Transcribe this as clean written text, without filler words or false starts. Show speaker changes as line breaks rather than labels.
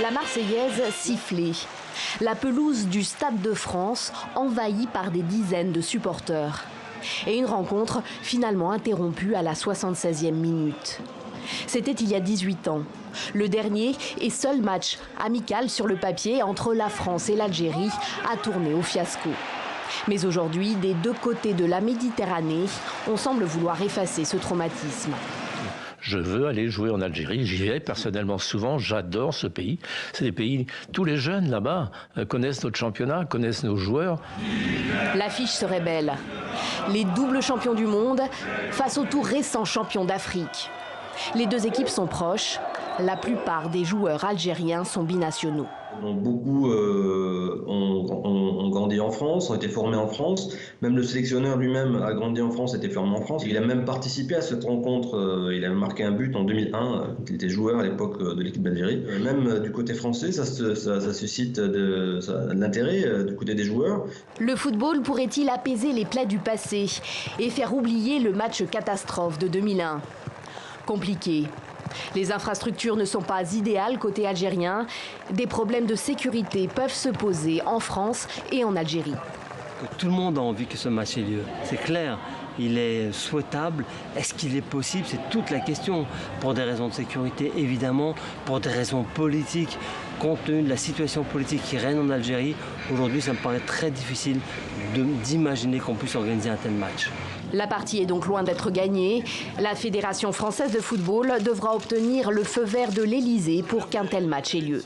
La Marseillaise sifflée. La pelouse du Stade de France envahie par des dizaines de supporters. Et une rencontre finalement interrompue à la 76e minute. C'était il y a 18 ans. Le dernier et seul match amical sur le papier entre la France et l'Algérie a tourné au fiasco. Mais aujourd'hui, des deux côtés de la Méditerranée, on semble vouloir effacer ce traumatisme.
Je veux aller jouer en Algérie, j'y vais personnellement souvent, j'adore ce pays. C'est des pays, tous les jeunes là-bas connaissent notre championnat, connaissent nos joueurs.
L'affiche serait belle. Les doubles champions du monde face aux tout récents champions d'Afrique. Les deux équipes sont proches, la plupart des joueurs algériens sont binationaux.
Donc beaucoup ont grandi en France, ont été formés en France. Même le sélectionneur lui-même a grandi en France, a été formé en France. Il a même participé à cette rencontre. Il a marqué un but en 2001. Il était joueur à l'époque de l'équipe d'Algérie. Même du côté français, ça suscite de l'intérêt du côté des joueurs.
Le football pourrait-il apaiser les plaies du passé et faire oublier le match catastrophe de 2001 ? Compliqué. Les infrastructures ne sont pas idéales côté algérien. Des problèmes de sécurité peuvent se poser en France et en Algérie.
Tout le monde a envie que ce match ait lieu, c'est clair. Il est souhaitable. Est-ce qu'il est possible? C'est toute la question. Pour des raisons de sécurité, évidemment, pour des raisons politiques. Compte tenu de la situation politique qui règne en Algérie, aujourd'hui, ça me paraît très difficile d'imaginer qu'on puisse organiser un tel match.
La partie est donc loin d'être gagnée. La Fédération française de football devra obtenir le feu vert de l'Élysée pour qu'un tel match ait lieu.